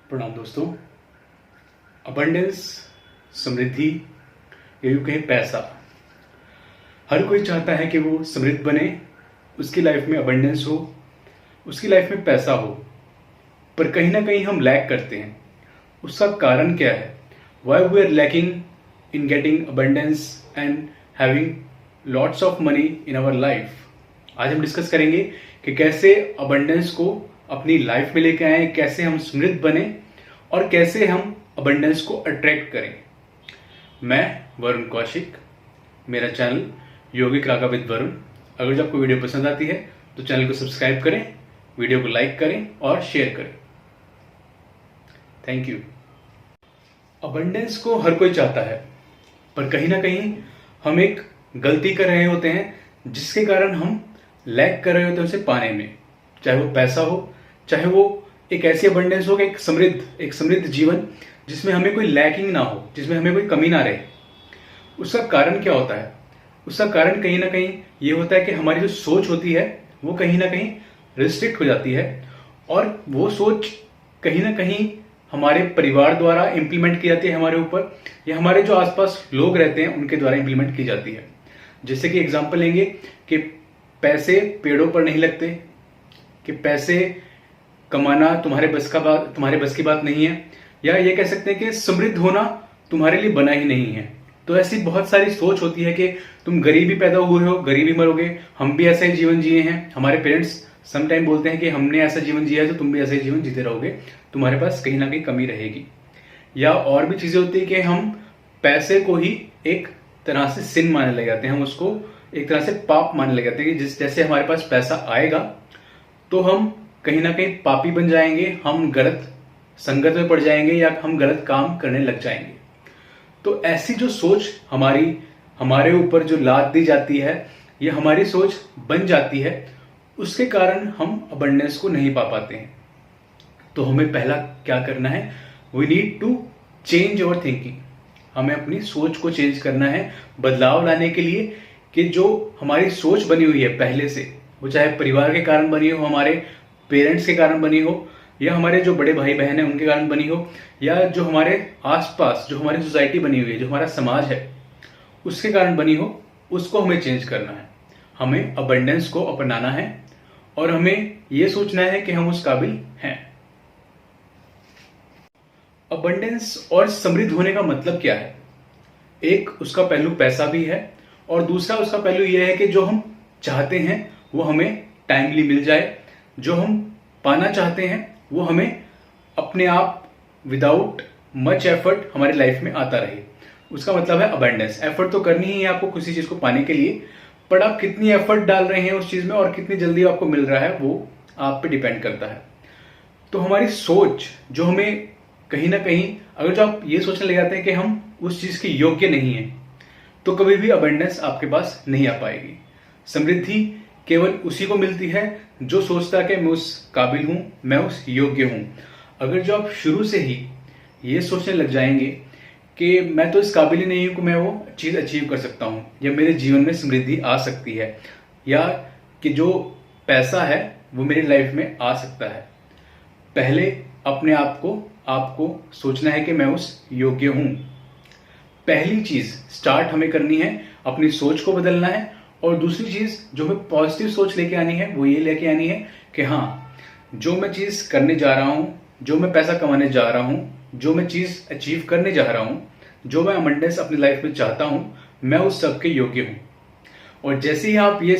प्रणाम दोस्तों। अबंडेंस, समृद्धि, या यूं कहें पैसा, हर कोई चाहता है कि वो समृद्ध बने, उसकी लाइफ में अबंडेंस हो, उसकी लाइफ में पैसा हो। पर कहीं ना कहीं हम लैक करते हैं। उसका कारण क्या है? Why we are lacking in getting abundance and having lots of money in our life. आज हम डिस्कस करेंगे कि कैसे अबंडेंस को अपनी लाइफ में लेके आए, कैसे हम समृद्ध बने और कैसे हम अबंडेंस को अट्रैक्ट करें। मैं वरुण कौशिक, मेरा channel yogic Raga with Varun. अगर जो आपको वीडियो पसंद आती है तो चैनल को सब्सक्राइब करें, वीडियो को लाइक करें और शेयर करें। Thank you. अबंडेंस को हर कोई चाहता है, पर कहीं ना कहीं हम एक गलती कर रहे होते हैं जिसके कारण हम लैक कर रहे होते हैं उसे पाने में। चाहे वो पैसा हो, चाहे वो एक ऐसी अबंडेंस हो कि एक समृद्ध जीवन जिसमें हमें कोई लैकिंग ना हो, जिसमें हमें कोई कमी ना रहे। उसका कारण क्या होता है? उसका कारण कहीं ना कहीं ये होता है कि हमारी जो सोच होती है वो कहीं ना कहीं रिस्ट्रिक्ट हो जाती है, और वो सोच कहीं ना कहीं हमारे परिवार द्वारा इंप्लीमेंट की जाती है हमारे ऊपर, या हमारे जो आसपास लोग रहते हैं उनके द्वारा इंप्लीमेंट की जाती है। जैसे कि एग्जाम्पल लेंगे कि पैसे पेड़ों पर नहीं लगते, कि पैसे कमाना तुम्हारे बस की बात नहीं है, या ये कह सकते हैं कि समृद्ध होना तुम्हारे लिए बना ही नहीं है। तो ऐसी बहुत सारी सोच होती है कि तुम गरीब ही पैदा हुए हो, गरीब ही मरोगे। हम भी ऐसा ही जीवन जिए हैं, हमारे पेरेंट्स समटाइम बोलते हैं कि हमने ऐसा जीवन जिया है तो तुम भी ऐसा ही जीवन जीते रहोगे, तुम्हारे पास कहीं ना कहीं कमी रहेगी। या और भी चीजें होती है कि हम पैसे को ही एक तरह से सिन मानने लग जाते हैं, हम उसको एक तरह से पाप मानने लग जाते हैं कि जैसे हमारे पास पैसा आएगा तो हम कहीं ना कहीं पापी बन जाएंगे, हम गलत संगत में पड़ जाएंगे, या हम गलत काम करने लग जाएंगे। तो ऐसी जो सोच हमारे ऊपर जो लाद दी जाती है, ये हमारी सोच बन जाती है, उसके कारण हम अबंडेंस को नहीं पा पाते हैं। तो हमें पहला क्या करना है? We need to change our thinking. हमें अपनी सोच को चेंज करना है, बदलाव लाने के लिए, कि जो हमारी सोच बनी हुई है पहले से, वो चाहे परिवार के कारण बनी हो, हमारे पेरेंट्स के कारण बनी हो, या हमारे जो बड़े भाई बहन है उनके कारण बनी हो, या जो हमारे आसपास जो हमारी सोसाइटी बनी हुई है, जो हमारा समाज है उसके कारण बनी हो, उसको हमें चेंज करना है। हमें अबंडेंस को अपनाना है और हमें यह सोचना है कि हम उस काबिल हैं। अबंडेंस और समृद्ध होने का मतलब क्या है? एक उसका पहलू पैसा भी है, और दूसरा उसका पहलू यह है कि जो हम चाहते हैं वो हमें टाइमली मिल जाए, जो हम पाना चाहते हैं वो हमें अपने आप विदाउट मच एफर्ट हमारी लाइफ में आता रहे। उसका मतलब है अबंडेंस। एफर्ट तो करनी ही है आपको किसी चीज को पाने के लिए, पर आप कितनी एफर्ट डाल रहे हैं उस चीज में और कितनी जल्दी आपको मिल रहा है वो आप पे डिपेंड करता है। तो हमारी सोच जो हमें कहीं ना कहीं, अगर जो आप ये सोचने लग जाते हैं कि हम उस चीज के योग्य नहीं है, तो कभी भी अबंडेंस आपके पास नहीं आ पाएगी। समृद्धि केवल उसी को मिलती है जो सोचता है कि मैं उस काबिल हूं, मैं उस योग्य हूं। अगर जो आप शुरू से ही ये सोचने लग जाएंगे कि मैं तो इस काबिल ही नहीं हूं कि मैं वो चीज अचीव कर सकता हूं, या मेरे जीवन में समृद्धि आ सकती है, या कि जो पैसा है वो मेरी लाइफ में आ सकता है, पहले अपने आप को आपको सोचना है कि मैं उस योग्य हूं। पहली चीज स्टार्ट हमें करनी है, अपनी सोच को बदलना है। और दूसरी चीज जो हमें पॉजिटिव सोच लेके आनी है वो ये लेके आनी है कि हाँ, जो मैं चीज करने जा रहा हूं, जो मैं पैसा कमाने जा रहा हूं, जो मैं चीज अचीव करने जा रहा हूं, जो मैं अबंडेंस अपनी लाइफ में चाहता हूं, मैं उस सब के योग्य हूं। और जैसे ही आप ये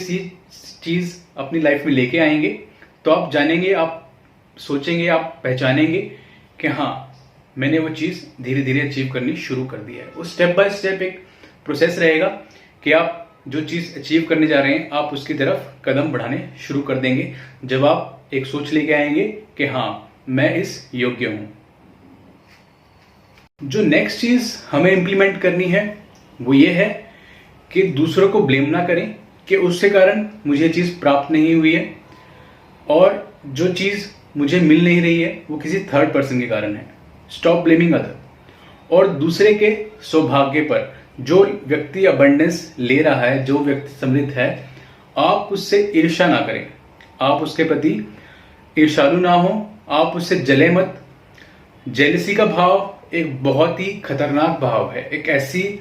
चीज अपनी लाइफ में लेके आएंगे तो आप जानेंगे, आप सोचेंगे, आप पहचानेंगे कि हाँ, मैंने वो चीज धीरे धीरे अचीव करनी शुरू कर दी है। वो स्टेप बाय स्टेप एक प्रोसेस रहेगा कि आप जो चीज अचीव करने जा रहे हैं आप उसकी तरफ कदम बढ़ाने शुरू कर देंगे, जब आप एक सोच लेके आएंगे कि हाँ, मैं इस योग्य हूं। जो नेक्स्ट चीज हमें इंप्लीमेंट करनी है वो ये है कि दूसरों को ब्लेम ना करें कि उसके कारण मुझे चीज प्राप्त नहीं हुई है, और जो चीज मुझे मिल नहीं रही है वो किसी थर्ड पर्सन के कारण है। Stop blaming other. और दूसरे के सौभाग्य पर, जो व्यक्ति अबंडेंस ले रहा है, जो व्यक्ति समृद्ध है, आप उससे ईर्ष्या ना करें, आप उसके प्रति ईर्ष्यालु ना हो, आप उससे जले मत, जेलसी का भाव एक बहुत ही खतरनाक भाव है। एक ऐसी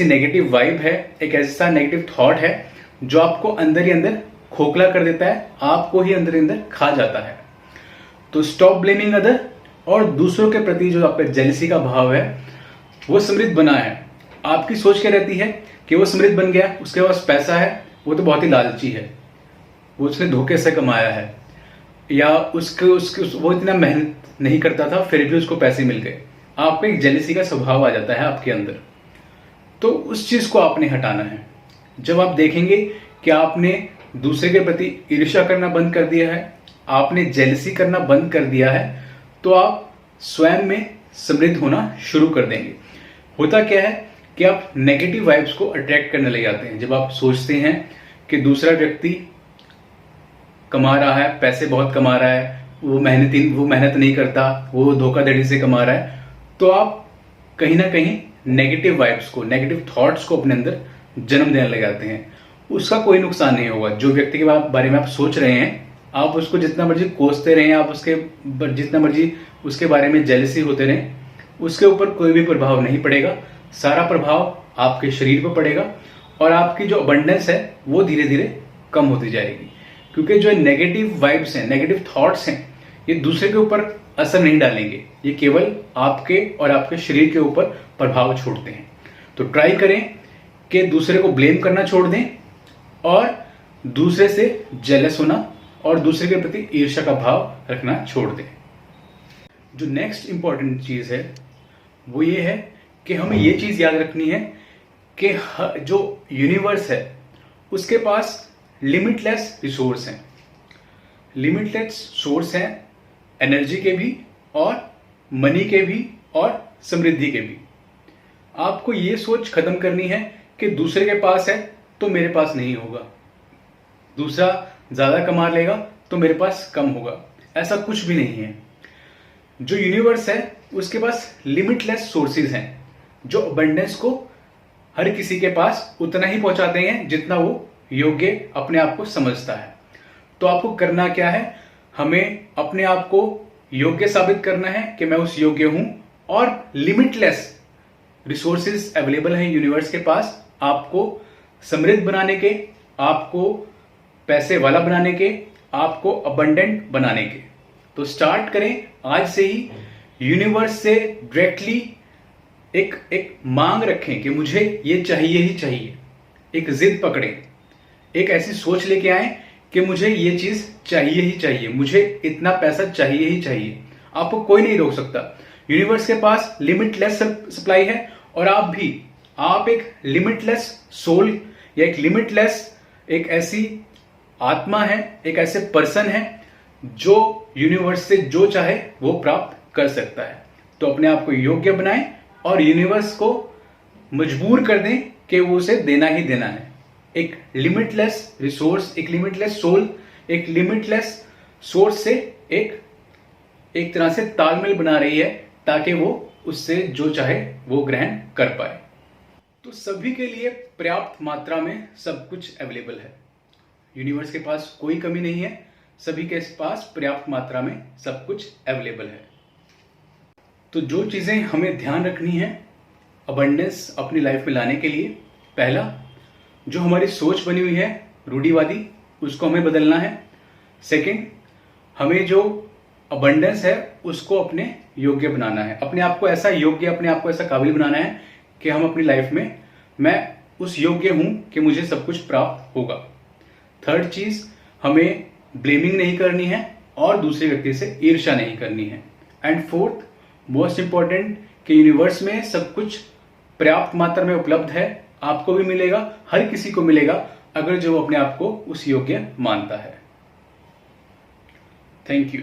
नेगेटिव वाइब है, एक ऐसा नेगेटिव थॉट है जो आपको अंदर ही अंदर खोखला कर देता है, आपको ही अंदर ही अंदर खा जाता है। तो स्टॉप ब्लेमिंग अदर, और दूसरों के प्रति जो आपका जेलसी का भाव है वो समृद्ध बना है। आपकी सोच क्या रहती है कि वो समृद्ध बन गया, उसके पास पैसा है, वो तो बहुत ही लालची है, वो उसने धोखे से कमाया है, या वो इतना मेहनत नहीं करता था फिर भी उसको पैसे मिल गए। आपको एक जेलसी का स्वभाव आ जाता है आपके अंदर। तो उस चीज को आपने हटाना है। जब आप देखेंगे कि आपने दूसरे के प्रति ईर्ष्या करना बंद कर दिया है, आपने जेलसी करना बंद कर दिया है, तो आप स्वयं में समृद्ध होना शुरू कर देंगे। होता क्या है कि आप नेगेटिव वाइब्स को अट्रैक्ट करने लग जाते हैं। जब आप सोचते हैं कि दूसरा व्यक्ति कमा रहा है, पैसे बहुत कमा रहा है, वो मेहनत नहीं करता, वो धोखाधड़ी से कमा रहा है, तो आप कहीं ना कहीं नेगेटिव वाइब्स को, नेगेटिव थॉट्स को अपने अंदर जन्म देने लग जाते हैं। उसका कोई नुकसान नहीं होगा। जो व्यक्ति के बारे में आप सोच रहे हैं, आप उसको जितना मर्जी कोसते रहें, आप जितना मर्जी उसके बारे में जेलसी होते रहें, उसके ऊपर कोई भी प्रभाव नहीं पड़ेगा। सारा प्रभाव आपके शरीर पर पड़ेगा और आपकी जो अबंडेंस है वो धीरे धीरे कम होती जाएगी। क्योंकि जो नेगेटिव वाइब्स हैं, नेगेटिव थॉट्स हैं, ये दूसरे के ऊपर असर नहीं डालेंगे, ये केवल आपके और आपके शरीर के ऊपर प्रभाव छोड़ते हैं। तो ट्राई करें कि दूसरे को ब्लेम करना छोड़ दें और दूसरे से जेलस होना और दूसरे के प्रति ईर्ष्या का भाव रखना छोड़ दें। जो नेक्स्ट इंपॉर्टेंट चीज है वो ये है कि हमें ये चीज याद रखनी है कि जो यूनिवर्स है उसके पास लिमिटलेस रिसोर्स हैं। लिमिटलेस सोर्स हैं एनर्जी के भी और मनी के भी और समृद्धि के भी। आपको ये सोच खत्म करनी है कि दूसरे के पास है तो मेरे पास नहीं होगा, दूसरा ज्यादा कमा लेगा तो मेरे पास कम होगा। ऐसा कुछ भी नहीं है। जो यूनिवर्स है उसके पास लिमिटलेस सोर्सेज हैं जो अबंडेंस को हर किसी के पास उतना ही पहुंचाते हैं जितना वो योग्य अपने आप को समझता है। तो आपको करना क्या है, हमें अपने आप को योग्य साबित करना है कि मैं उस योग्य हूं, और लिमिटलेस रिसोर्सेज अवेलेबल हैं यूनिवर्स के पास आपको समृद्ध बनाने के, आपको पैसे वाला बनाने के, आपको अबंडेंट बनाने के। तो स्टार्ट करें आज से ही। यूनिवर्स से डायरेक्टली एक मांग रखें कि मुझे ये चाहिए ही चाहिए। एक जिद पकड़ें, एक ऐसी सोच लेके आए कि मुझे ये चीज चाहिए ही चाहिए, मुझे इतना पैसा चाहिए ही चाहिए। आपको कोई नहीं रोक सकता। यूनिवर्स के पास लिमिटलेस सप्लाई है और आप एक लिमिटलेस सोल या एक लिमिटलेस एक ऐसी आत्मा है, एक ऐसे पर्सन है जो यूनिवर्स से जो चाहे वो प्राप्त कर सकता है। तो अपने आप को योग्य बनाएं और यूनिवर्स को मजबूर कर दें कि वो उसे देना ही देना है। एक लिमिटलेस रिसोर्स, एक लिमिटलेस सोल, एक लिमिटलेस सोर्स से एक तरह से तालमेल बना रही है ताकि वो उससे जो चाहे वो ग्रहण कर पाए। तो सभी के लिए पर्याप्त मात्रा में सब कुछ अवेलेबल है। यूनिवर्स के पास कोई कमी नहीं है, सभी के पास पर्याप्त मात्रा में सब कुछ अवेलेबल है। तो जो चीजें हमें ध्यान रखनी है अबंडेंस अपनी लाइफ में लाने के लिए, पहला, जो हमारी सोच बनी हुई है रूढ़िवादी, उसको हमें बदलना है। सेकंड, हमें जो अबंडेंस है उसको अपने योग्य बनाना है, अपने आप को ऐसा योग्य, अपने आप को ऐसा काबिल बनाना है कि हम अपनी लाइफ में मैं उस योग्य हूं कि मुझे सब कुछ प्राप्त होगा। थर्ड चीज, हमें ब्लेमिंग नहीं करनी है और दूसरे व्यक्ति से ईर्ष्या नहीं करनी है। एंड फोर्थ, मोस्ट इंपॉर्टेंट, कि यूनिवर्स में सब कुछ पर्याप्त मात्रा में उपलब्ध है, आपको भी मिलेगा, हर किसी को मिलेगा अगर जो अपने आप को उस योग्य मानता है। Thank you.